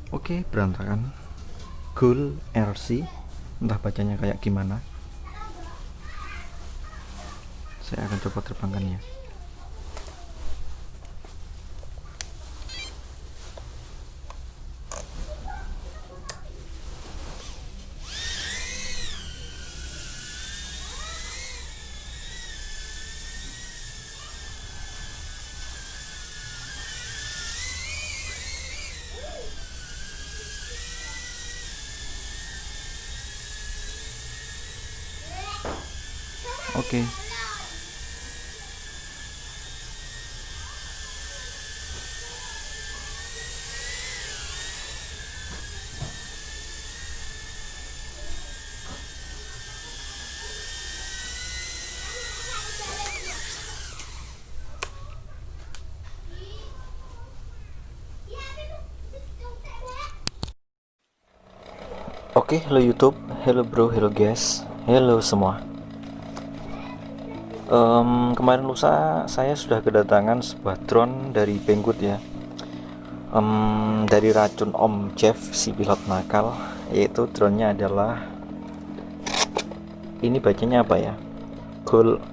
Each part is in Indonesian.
Oke, berantakan. Goal RC, entah bacanya kayak gimana. Saya akan coba terbangkannya. Oke. Oke, hello YouTube, hello bro, hello guys, hello semua. Kemarin lusa saya sudah kedatangan sebuah drone dari Banggood ya. Dari racun Om Jeff, si pilot nakal, yaitu drone-nya adalah ini, bacanya apa ya? Goal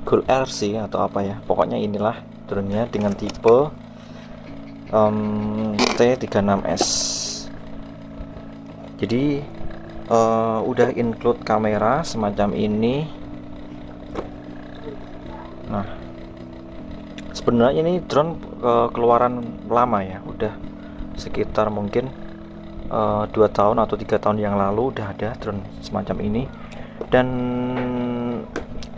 RC atau apa ya? Pokoknya inilah drone-nya dengan tipe T36S. Jadi udah include kamera semacam ini. Nah, sebenarnya ini drone keluaran lama ya, udah sekitar mungkin 2 tahun atau 3 tahun yang lalu udah ada drone semacam ini. Dan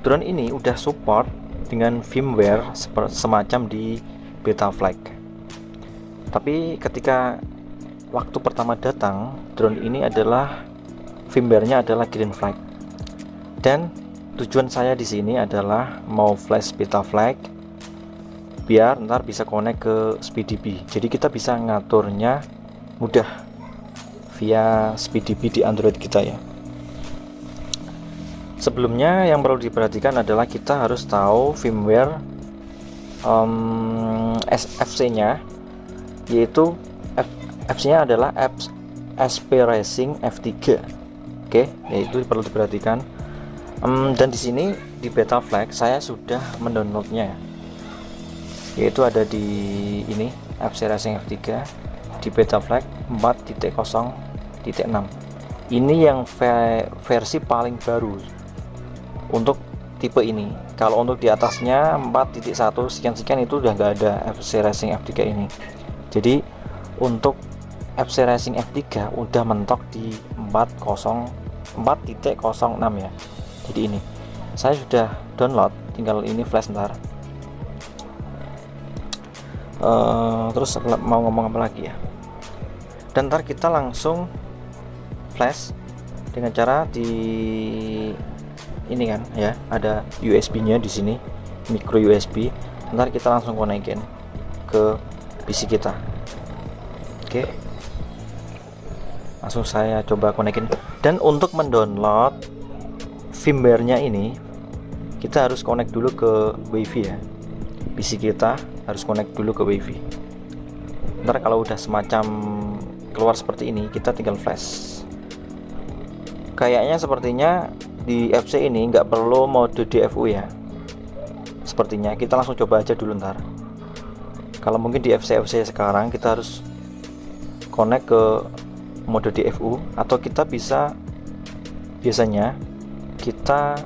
drone ini udah support dengan firmware semacam di Betaflight. Tapi ketika waktu pertama datang, drone ini adalah firmware-nya adalah Green Flag. Dan tujuan saya di sini adalah mau flash Betaflight biar ntar bisa connect ke SpeeDB. Jadi kita bisa ngaturnya mudah via SpeeDB di Android kita ya. Sebelumnya yang perlu diperhatikan adalah kita harus tahu firmware FC-nya, yaitu FC-nya adalah SP Racing F3. Oke, yaitu perlu diperhatikan. Dan di sini di Betaflight saya sudah mendownloadnya, yaitu ada di ini FC Racing F3 di Betaflight 4.0.6. Ini yang versi paling baru untuk tipe ini. Kalau untuk di atasnya 4.1 sekian-sekian itu udah nggak ada FC Racing F3 ini. Jadi untuk FC Racing F3 udah mentok di 4.0.6 ya. Jadi ini saya sudah download, tinggal ini flash ntar. Terus mau ngomong apa lagi ya, dan ntar kita langsung flash dengan cara di ini kan ya, ada USB nya di sini, micro USB. Ntar kita langsung konekin ke PC kita. Oke, langsung saya coba konekin. Dan untuk mendownload firmware-nya ini kita harus connect dulu ke WiFi ya. PC kita harus connect dulu ke WiFi. Ntar kalau udah semacam keluar seperti ini, kita tinggal flash. Kayaknya sepertinya di FC ini nggak perlu mode DFU ya. Sepertinya kita langsung coba aja dulu ntar. Kalau mungkin di FC sekarang kita harus connect ke mode DFU, atau kita bisa biasanya kita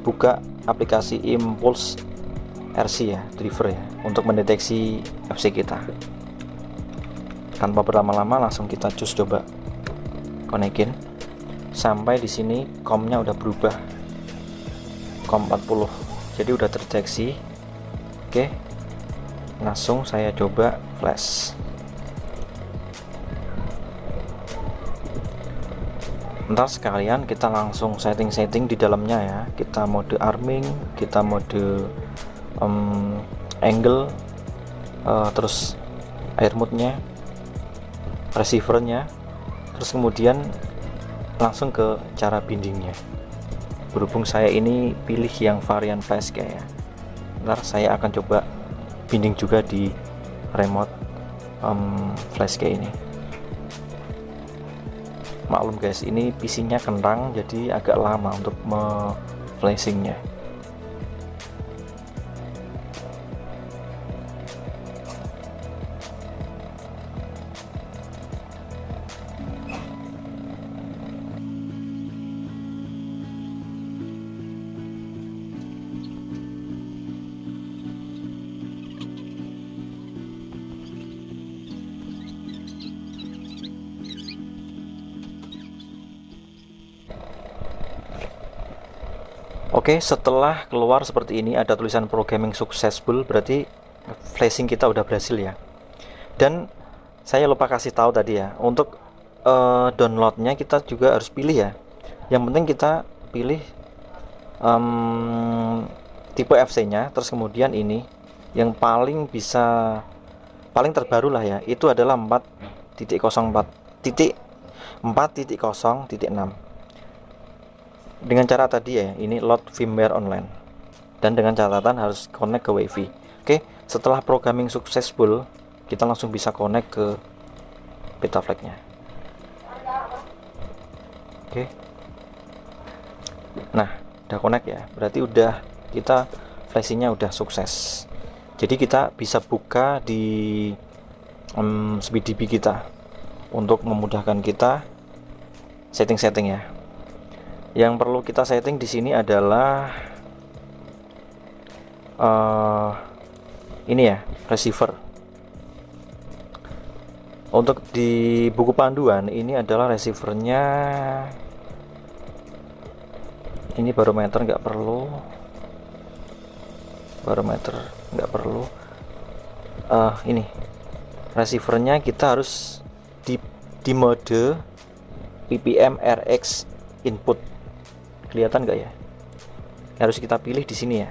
buka aplikasi Impulse RC ya, driver ya, untuk mendeteksi FC kita. Tanpa berlama-lama langsung kita cus coba konekin. Sampai di sini COM-nya udah berubah, COM 40. Jadi udah terdeteksi. Oke. Langsung saya coba flash. Ntar sekalian kita langsung setting-setting di dalamnya ya. Kita mode arming, kita mode angle, terus air mode-nya, receiver-nya, terus kemudian langsung ke cara bindingnya. Berhubung saya ini pilih yang varian flash kayak ya, ntar saya akan coba binding juga di remote flash kayak ini. Maklum guys, ini PC-nya kentang jadi agak lama untuk flashingnya. Oke, setelah keluar seperti ini ada tulisan programming successful, berarti flashing kita udah berhasil ya. Dan saya lupa kasih tahu tadi ya, untuk downloadnya kita juga harus pilih ya. Yang penting kita pilih tipe FC-nya, terus kemudian ini yang paling terbaru lah ya, itu adalah 4.0.4.4.0.6 dengan cara tadi ya, ini load firmware online, dan dengan catatan harus connect ke WiFi. Oke, setelah programming successful, kita langsung bisa connect ke Betaflash-nya. Oke, nah udah connect ya, berarti udah kita flashing-nya udah sukses. Jadi kita bisa buka di SpeedDB kita untuk memudahkan kita setting-setting ya. Yang perlu kita setting di sini adalah ini ya, receiver. Untuk di buku panduan ini adalah receivernya. Ini barometer nggak perlu. Ini receivernya kita harus di mode PPM RX input. Kelihatan nggak ya? Harus kita pilih di sini ya.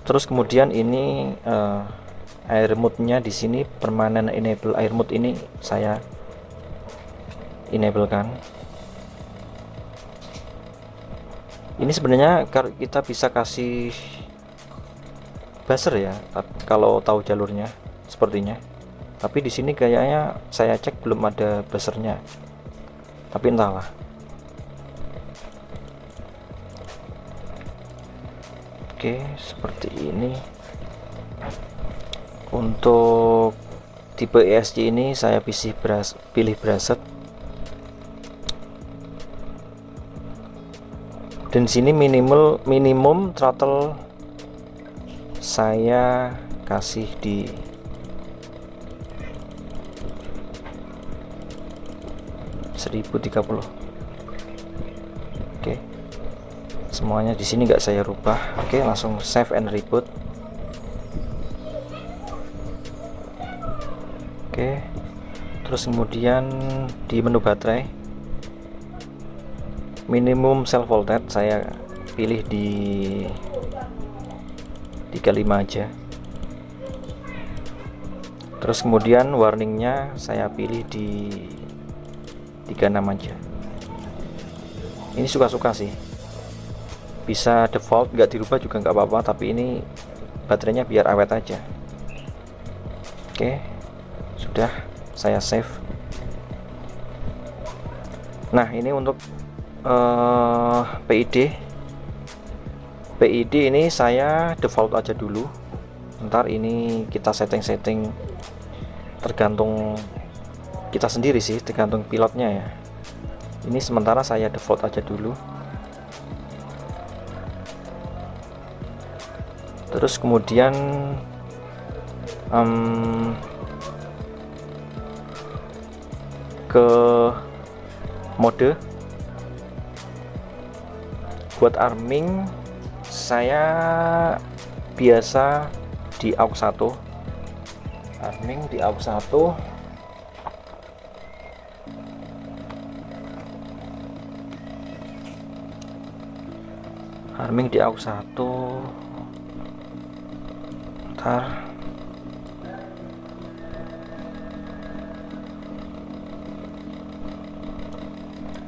Terus kemudian ini air mode-nya di sini permanent enable air mode, ini saya enablekan. Ini sebenarnya kita bisa kasih buzzer ya, kalau tahu jalurnya sepertinya. Tapi di sini kayaknya saya cek belum ada buzzernya. Tapi entahlah. Oke, seperti ini. Untuk tipe ESC ini saya pilih bracet. Dan di sini minimum throttle saya kasih di 1030. Oke. Semuanya di sini nggak saya rubah. Oke, langsung save and reboot. Oke, terus kemudian di menu baterai minimum cell voltage saya pilih di 35 aja. Terus kemudian warningnya saya pilih di 36 aja. Ini suka-suka sih, bisa default, nggak dirubah juga nggak apa-apa, tapi ini baterainya biar awet aja. Oke, sudah saya save. Nah, ini untuk PID ini saya default aja dulu. Ntar ini kita setting tergantung kita sendiri sih, tergantung pilotnya ya. Ini sementara saya default aja dulu. Terus kemudian ke mode. Buat arming saya biasa di aux 1. Arming di aux 1. Arming di aux 1. Ntar.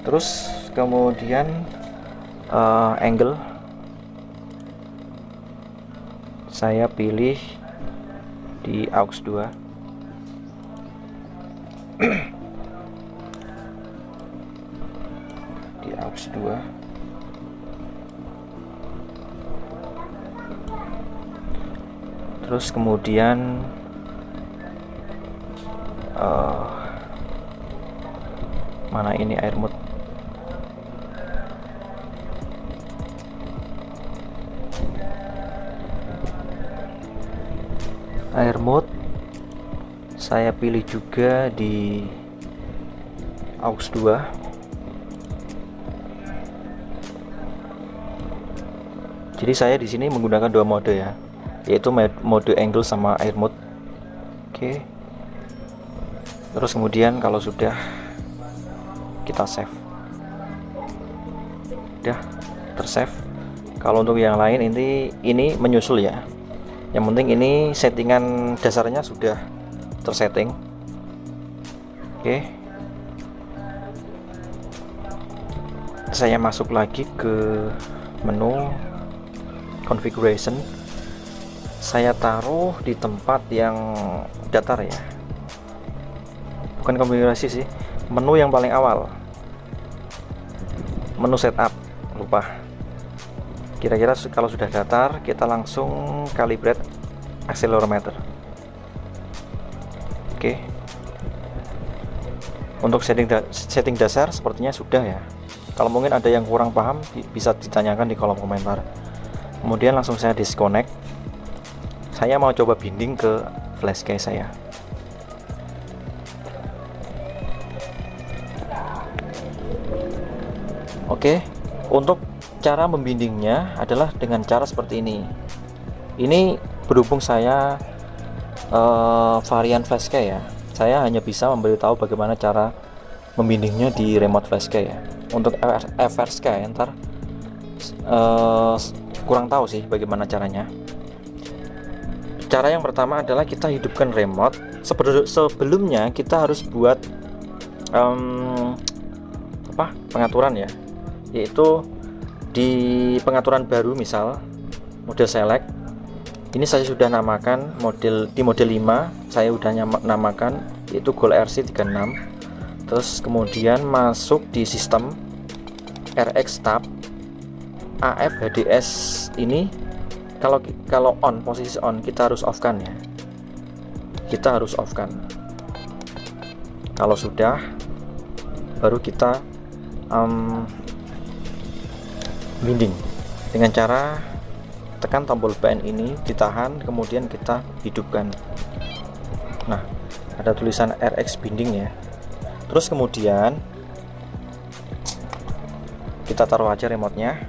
Terus kemudian angle saya pilih di aux 2. aux 2. Terus kemudian mana ini air mode. Air mode saya pilih juga di aux 2. Jadi saya di sini menggunakan dua mode ya, yaitu mode angle sama air mode. Oke. Terus kemudian kalau sudah, kita save. Udah tersave. Kalau untuk yang lain ini menyusul ya. Yang penting ini settingan dasarnya sudah tersetting. Oke. Saya masuk lagi ke menu configuration. Saya taruh di tempat yang datar ya. Bukan konfigurasi sih, menu yang paling awal. Menu setup, lupa. Kira-kira kalau sudah datar, kita langsung calibrate accelerometer. Oke. Untuk setting dasar sepertinya sudah ya. Kalau mungkin ada yang kurang paham, bisa ditanyakan di kolom komentar. Kemudian langsung saya disconnect. Saya mau coba binding ke flash case saya. Oke, untuk cara membindingnya adalah dengan cara seperti ini. Ini berhubung saya varian flashkey ya, saya hanya bisa memberitahu bagaimana cara membindingnya di remote flashkey ya. Untuk FRSky ntar kurang tahu sih bagaimana caranya. Cara yang pertama adalah kita hidupkan remote. Sebelumnya kita harus buat pengaturan ya, yaitu di pengaturan baru, misal model select. Ini saya sudah namakan di model 5 saya sudah namakan yaitu Gold RC 36. Terus kemudian masuk di sistem RX tab AF HDS. Ini kalau on, posisi on, kita harus off kan ya, kita harus off kan. Kalau sudah, baru kita binding dengan cara tekan tombol pen ini, ditahan, kemudian kita hidupkan. Nah, ada tulisan RX binding ya. Terus kemudian kita taruh aja remote-nya.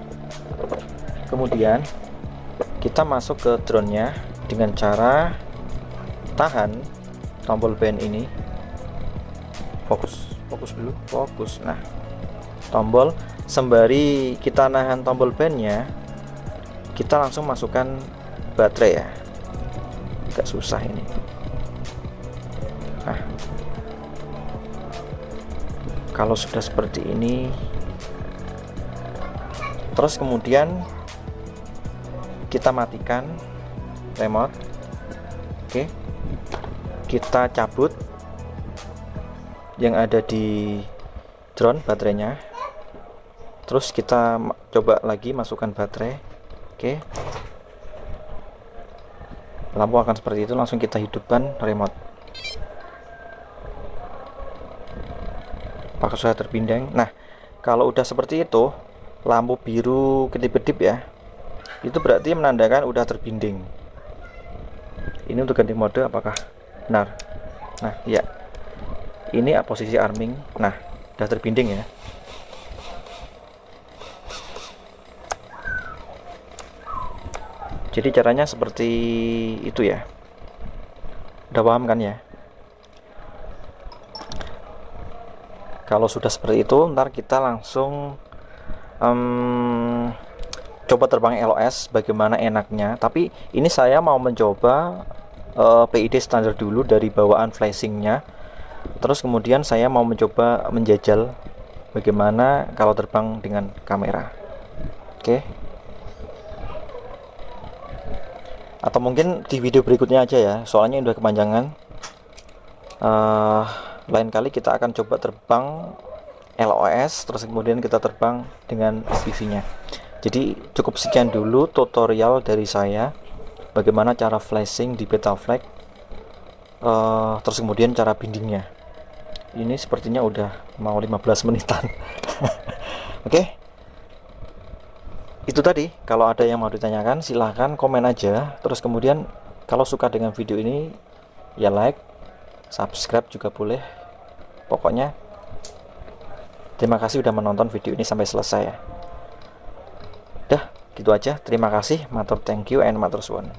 Kemudian kita masuk ke drone-nya dengan cara tahan tombol pen ini. Fokus dulu, fokus. Nah, tombol, sembari kita nahan tombol pen-nya, kita langsung masukkan baterai ya. Agak susah ini. Nah, kalau sudah seperti ini, terus kemudian kita matikan remote. Oke, kita cabut yang ada di drone baterainya. Terus kita coba lagi masukkan baterai. Oke, lampu akan seperti itu. Langsung kita hidupkan remote. Apakah sudah terpindang? Nah, kalau udah seperti itu, lampu biru kedip-kedip ya, itu berarti menandakan udah terbinding. Ini untuk ganti mode apakah benar? Nah, ya, ini posisi arming. Nah, udah terbinding ya. Jadi caranya seperti itu ya. Udah paham kan ya? Kalau sudah seperti itu, ntar kita langsung coba terbang LOS bagaimana enaknya. Tapi ini saya mau mencoba PID standar dulu dari bawaan flashingnya. Terus kemudian saya mau mencoba menjajal bagaimana kalau terbang dengan kamera. Oke. Atau mungkin di video berikutnya aja ya, soalnya udah kepanjangan. Lain kali kita akan coba terbang LOS, terus kemudian kita terbang dengan FPV-nya. Jadi cukup sekian dulu tutorial dari saya bagaimana cara flashing di Betaflight, terus kemudian cara bindingnya. Ini sepertinya udah mau 15 menitan. Oke, itu tadi. Kalau ada yang mau ditanyakan silahkan komen aja. Terus kemudian kalau suka dengan video ini ya like, subscribe juga boleh. Pokoknya terima kasih udah menonton video ini sampai selesai ya. Dah gitu aja, terima kasih, matur thank you and matur suwun.